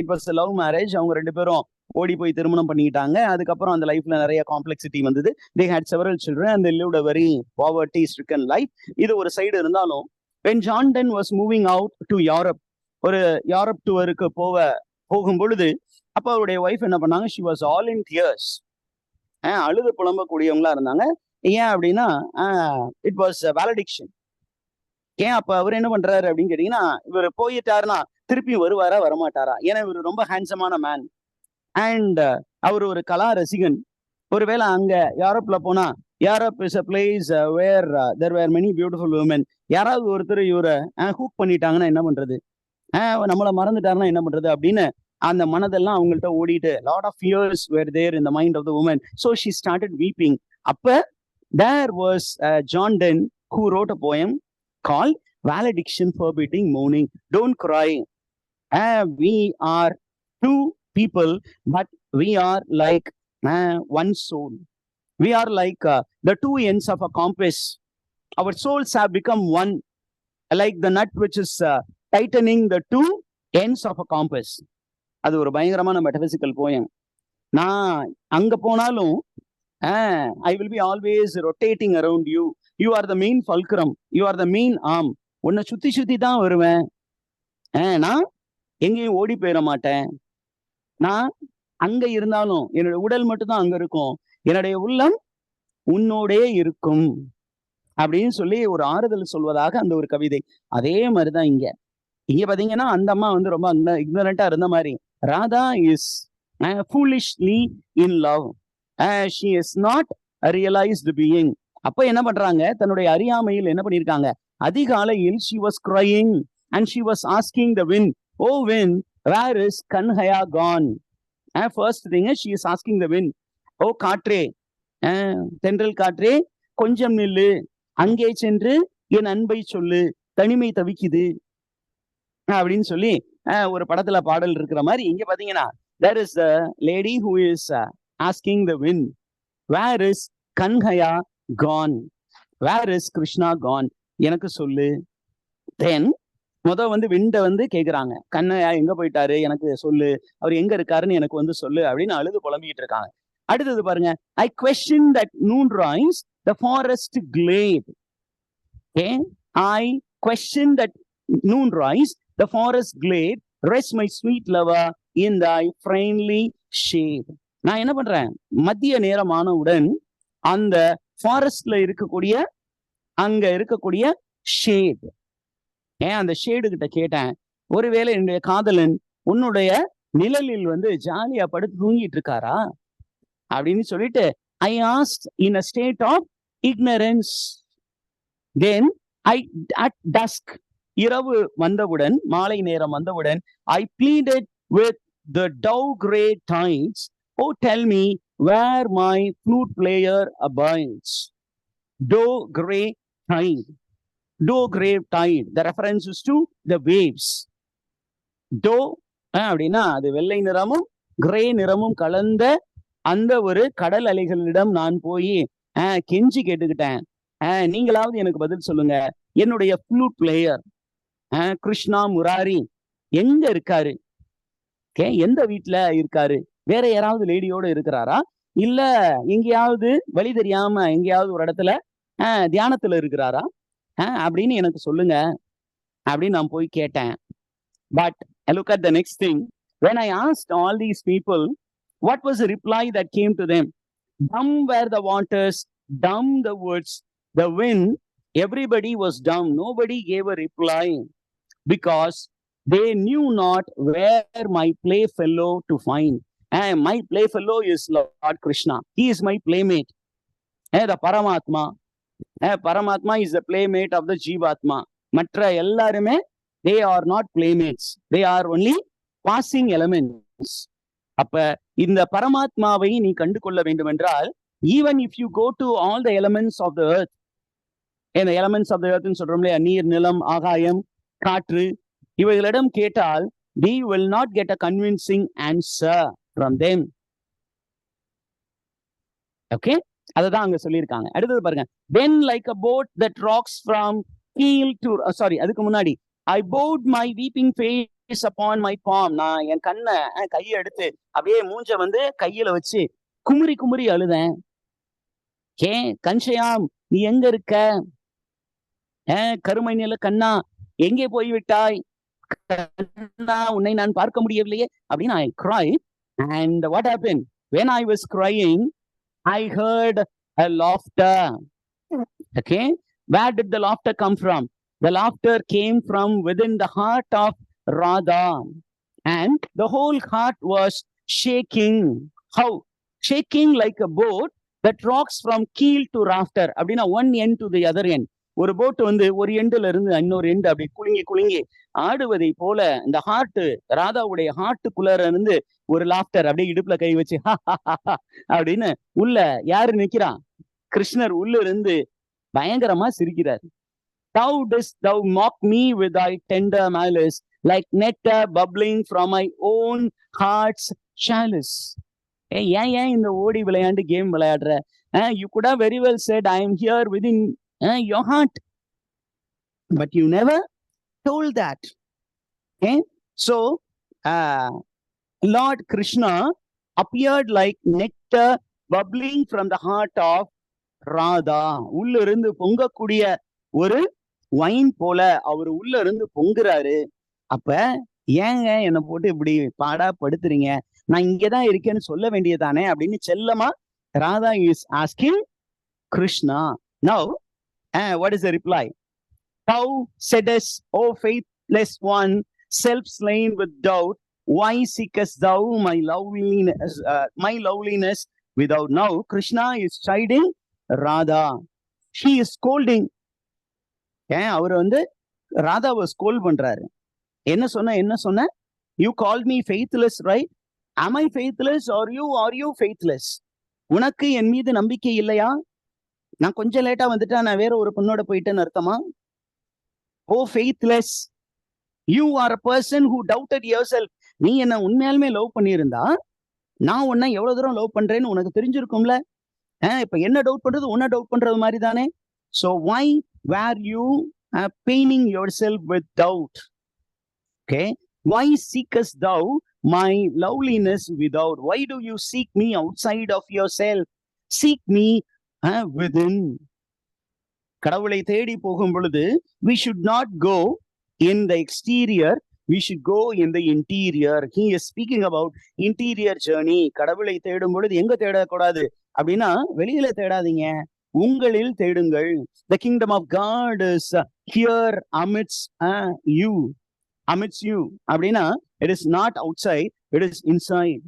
It was a love marriage. அவங்க ரெண்டு பேரும் ஓடி போய் திருமணம் பண்ணிக்கிட்டாங்க. அதுக்கப்புறம் அந்த லைஃப்ல நிறைய காம்ப்ளெக்சிட்டி வந்தது. They had several children and they lived a very poverty stricken life. இது ஒரு சைடு இருந்தாலும், when John Donne was moving out to Europe, ஒரு யூரோப் டூருக்கு போகும் பொழுது அப்ப அவருடைய ஒய்ஃப் என்ன பண்ணாங்க, she was all in tears. அழுது புலம்பக்கூடியவங்களா இருந்தாங்க. ஏன் அப்படின்னா இட் வாஸ் வேலடிக்ஷன். ஏன் அப்ப அவர் என்ன பண்றாரு அப்படின்னு கேட்டீங்கன்னா, இவர் போயிட்டாருன்னா திருப்பி வருவாரா வரமாட்டாரா? ஏன்னா இவர் ரொம்ப ஹேண்ட்ஸமான மேன் அண்ட் அவர் ஒரு கலா ரசிகன். ஒருவேளை அங்க யூரோப்ல போனா, Europe is a place where there were many beautiful women. யாராவது ஒருத்தர் இவரை ஹூக் பண்ணிட்டாங்கன்னா என்ன பண்றது, நம்மளை மறந்துட்டாருன்னா என்ன பண்றது அப்படின்னு அந்த மனதெல்லாம் அவங்கள்ட்ட ஓடிட்டு, lot of fears were there in the mind of the woman. So she started weeping. அப்ப there was John Donne who wrote a poem called Valediction Forbidding Mourning. Don't cry. We are two people, but we are like one soul. We are like the two ends of a compass. Our souls have become one, like the nut which is tightening the two ends of a compass. அது ஒரு பயங்கரமான metaphysical poem. நான் அங்க போனாலும் I will be always rotating around you. You are the main fulcrum. You are the main arm. உன்னை சுத்தி சுத்தி தான் வருவேன். நான் எங்கேயும் ஓடி போயிட மாட்டேன். நான் அங்க இருந்தாலும் என்னுடைய உடல் மட்டும்தான் அங்க இருக்கும், என்னுடைய உள்ளம் உன்னோடே இருக்கும் அப்படின்னு சொல்லி ஒரு ஆறுதல் சொல்வதாக அந்த ஒரு கவிதை. அதே மாதிரிதான் இங்க பாத்தீங்கன்னா அந்த அம்மா வந்து ரொம்ப இக்னரண்டா இருந்த மாதிரி. Radha is foolishly in love. She is not a realized being. அப்ப என்ன பண்றாங்க, தன்னுடைய அறியாமையில் என்ன பண்ணிருக்காங்க, அதிகாலையில் she was crying and she was asking the wind, oh wind, where is Kanhaya gone? First thing is she is asking the wind, oh காற்றே, தென்றல் காற்றே கொஞ்சம் நில்லு, அங்கே சென்று என் அன்பை சொல்லு, தனிமை தவிக்குது அப்படின்னு சொல்லி ஒரு படத்துல பாடல் இருக்கிற மாதிரி இங்க பாத்தீங்கன்னா, there is a lady who is asking the wind, where is Kanhaya gone? Where is Krishna gone? எனக்கு சொல்லு. Then வந்து விண்ட வந்து கேக்குறாங்க, கண்ணையா எங்க போயிட்டாரு எனக்கு சொல்லு, அவர் எங்க இருக்காருன்னு எனக்கு வந்து சொல்லு அப்படின்னு அழுது புலம்பிக்கிட்டு இருக்காங்க. அடுத்தது பாருங்க, I question that noonrise the forest glade. Okay, I question that noonrise the forest glade, rest my sweet lover in thy friendly shade. நான் என்ன பண்றேன், மதிய நேரமானவுடன் அந்த ஃபாரஸ்ட்ல இருக்கக்கூடிய அங்க இருக்கக்கூடிய ஷேட், அந்த ஷேடு கிட்ட கேட்டேன், ஒருவேளை என்னுடைய காதலன் உன்னுடைய நிழலில் வந்து ஜாலியா படுத்து தூங்கிட்டு இருக்காரா அப்படின்னு சொல்லிட்டு I asked in a state of ignorance. Then at dusk, இரவு வந்தவுடன், மாலை நேரம் வந்தவுடன், I pleaded with the dow gray tides, oh tell me where my flute player abides. Do grey tide. Do grey tide. The reference is to the waves. Do அப்படின்னா அது வெள்ளை நிறமும் grey நிறமும் கலந்த அந்த ஒரு கடல் அலைகளிடம் நான் போய் கெஞ்சி கேட்டுக்கிட்டேன். நீங்களாவது எனக்கு பதில் சொல்லுங்க. என்னுடைய ஃப்ளூட் பிளேயர் கிருஷ்ணா முராரி எங்க இருக்காரு? எந்த வீட்டுல இருக்காரு? வேற யாராவது லேடியோட இருக்கிறாரா? இல்ல எங்கேயாவது வழி தெரியாம எங்கேயாவது ஒரு இடத்துல தியானத்துல இருக்கிறாரா? அப்படின்னு எனக்கு சொல்லுங்க அப்படின்னு நான் போய் கேட்டேன். But look at the next thing. When I asked all these people, what was the reply that came to them? Dumb were the waters, dumb the woods, the wind, everybody was dumb. Nobody gave a reply because they knew not where my playfellow to find. And my playfellow is Lord Krishna. He is my playmate. The Paramatma. Paramatma is the playmate of the Jivatma. Matra ellarume, they are not playmates. They are only passing elements. அப்ப இந்த பரமாத்மாவை நீ கண்டு கொள்ள வேண்டும் என்றால், even if you go to all the elements of the earth, the elements of the earth சொல்றோம் இல்லையா, நீர், நிலம், ஆகாயம், காற்று, இவைகளிடம் கேட்டால் we will not get a convincing answer from them. Okay, அதுதான் அங்க சொல்லியிருக்காங்க. அடுத்தது பாருங்க. Then like a boat that rocks from keel to அதுக்கு முன்னாடி I bowed my weeping face upon my palm. நான் என் கண்ணை கையை எடுத்து அப்படியே மூஞ்ச கையில வச்சு குமுறி குமுறி அழுதேன். கன்ஷயாம் நீ எங்க இருக்க? கருமை நில கண்ணா எங்கே போய்விட்டாய்? உன்னை நான் பார்க்க முடியவில்லையே அப்படின்னு I cried. And what happened? When I was crying, I heard a laughter. Okay, where did the laughter come from? The laughter came from within the heart of Radha, and the whole heart was shaking. How? Shaking like a boat that rocks from keel to rafter. அப்படின்னா one end to the other end. ஒரு boat ஒரு எண்டுல இருந்து இன்னொரு end அப்படி குலுங்கி குலுங்கி ஆடுவதை போல இந்த ஹார்ட், ராதாவுடைய ஹார்ட்டுக்குள்ளார இருந்து ஒரு லாஃப்டர் அப்படியே இடுப்புல கை வச்சு அப்படின்னு உள்ள யாரு நிக்கிறான்? கிருஷ்ணர் உள்ள இருந்து பயங்கரமா சிரிக்கிறார். Thou dost thou mock me with thy tender malice, like nectar bubbling from my own heart's chalice. ஏன் இந்த ஓடி விளையாண்டு கேம் விளையாடுற? You could have very well said, I am here within your heart, but you never told that. Okay, so Lord Krishna appeared like nectar bubbling from the heart of Radha. உள்ள இருந்து பொங்கக்கூடிய ஒரு wine போல அவர் உள்ள இருந்து பொங்குறாரு. அப்ப ஏங்க என்னை போட்டு இப்படி பாடா படுத்துறீங்க? நான் இங்கதான் இருக்கேன்னு சொல்ல வேண்டியதானே அப்படின்னு செல்லமா Radha is asking Krishna. Now, what is the reply? Thou saidest, O faithless one, self-slain with doubt, why seekest thou my loveliness without? Now, Krishna is chiding Radha. He is scolding. அவர் ராதாவை ஸ்கோல்ட் பண்றாரு. என்ன சொன்ன? You called me faithless, right? Am I faithless or are you faithless? உனக்கு என் மீது நம்பிக்கை இல்லையா? நான் கொஞ்சம் லேட்டா வந்துட்டா நான் வேற ஒரு பொண்ணோட போயிட்டேன்னு அர்த்தமா? Oh faithless, you are a person who doubted yourself. நீ என்ன உண்மையாலுமே லவ் பண்ணியிருந்தா நான் உன்னை எவ்வளவு தூரம் லவ் பண்றேன்னு உனக்கு தெரிஞ்சிருக்கும்ல. இப்ப என்ன டவுட் பண்றது? உன்னை டவுட் பண்றது மாதிரி தானே. So why were you paining yourself with doubt? Okay, why seekest thou my loveliness without? Why do you seek me outside of yourself? Seek me within. கடவுளை தேடி போகும் பொழுது we should not go in the exterior, we should go in the interior. He is speaking about interior journey. கடவுளை தேடும் பொழுது எங்க தேடக்கூடாது அப்படின்னா வெளியில தேடாதீங்க, உங்களில் தேடுங்கள். The kingdom of God is here amidst you. Amidst you அப்படின்னா it is not outside, it is inside.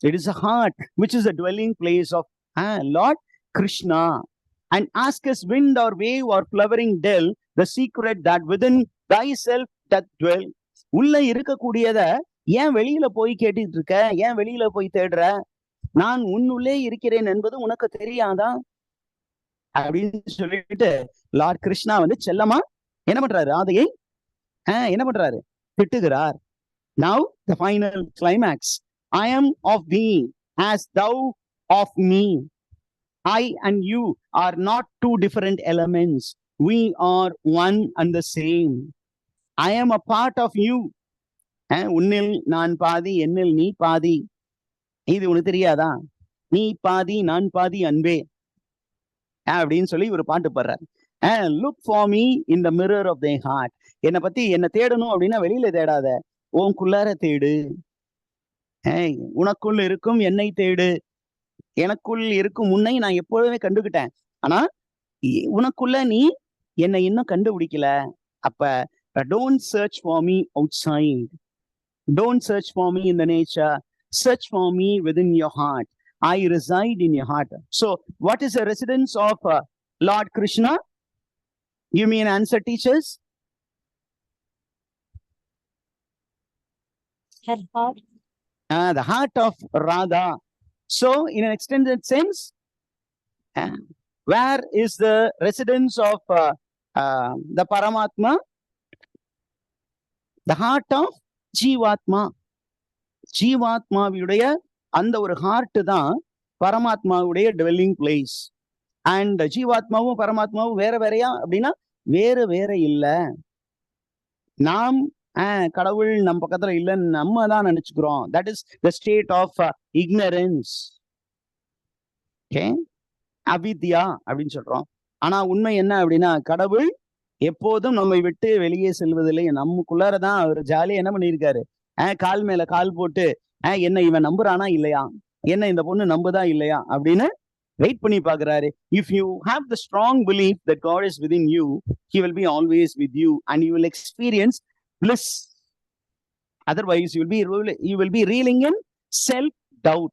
It is a heart which is a dwelling place of Lord Krishna. And ask us wind or wave or flowering dell, the secret that within thyself doth dwell. உள்ள இருக்கக்கூடியத ஏன் வெளியில போய் கேட்டுட்டு இருக்க? ஏன் வெளியில போய் தேடுற? நான் உன்னுள்ளே இருக்கிறேன் என்பது உனக்கு தெரியாதா? அப்படின்னு சொல்லிட்டு லார்ட் கிருஷ்ணா வந்து செல்லமா என்ன பண்றாரு, ராதையை என்ன பண்றாரு, திட்டுகிறார். Now the final climax. I am of thee as thou of me. I and you are not two different elements. We are one and the same. I am a part of you. உன்னில் நான் பாதி, என்னில் நீ பாதி. இது உனக்கு தெரியாதா? நீ பாதி நான் பாதி அன்பே அப்படின்னு சொல்லி ஒரு பாட்டு பாடுறாரு. Look for me in the mirror of thy heart. என்னை பத்தி என்ன தேடணும் அப்படின்னா வெளியில தேடாத, உனக்குள்ளார தேடு. உனக்குள் இருக்கும் என்னை தேடு. எனக்குள் இருக்கும் உன்னை நான் எப்பொழுதுமே கண்டுகிட்டேன். ஆனா உனக்குள்ள நீ என்னை இன்னும் கண்டுபிடிக்கல. அப்ப don't search for me outside. Don't search for me in the nature. Search for me within your heart. I reside in your heart. So, what is the residence of Lord Krishna? Give me an answer, teachers. Her heart. The heart of Radha. So, in an extended sense, where is the residence of the Paramatma? The heart of Jivatma. ஜீவாத்மாவுடைய அந்த ஒரு heart தான் பரமாத்மாவுடைய dwelling place. And ஜீவாத்மாவும் பரமாத்மாவும் வேற வேறையா அப்படின்னா வேற வேற இல்ல. நாம் கடவுள் நம்ம பக்கத்துல இல்லைன்னு நம்ம தான் நினைச்சுக்கிறோம். That is the state of ignorance. Okay, அவித்யா அப்படின்னு சொல்றோம். ஆனா உண்மை என்ன அப்படின்னா கடவுள் எப்போதும் நம்மை விட்டு வெளியே செல்வதில்லை. நமக்குள்ளாரதான் அவர் ஜாலியா என்ன பண்ணியிருக்காரு, கால் மேல கால் போட்டு என்ன இவன் நம்புறானா இல்லையா, என்ன இந்த பொண்ணு நம்புதா இல்லையா அப்படின்னு வெயிட் பண்ணி பாக்குறாரு. If you have the strong belief that God is within you, he will be always with you and you will experience bliss. Otherwise you will be reeling in self doubt.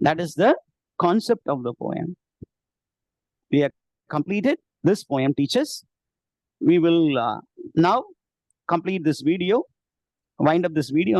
That is the concept of the poem. We have completed this poem, teachers. We will now complete this video, wind up this video.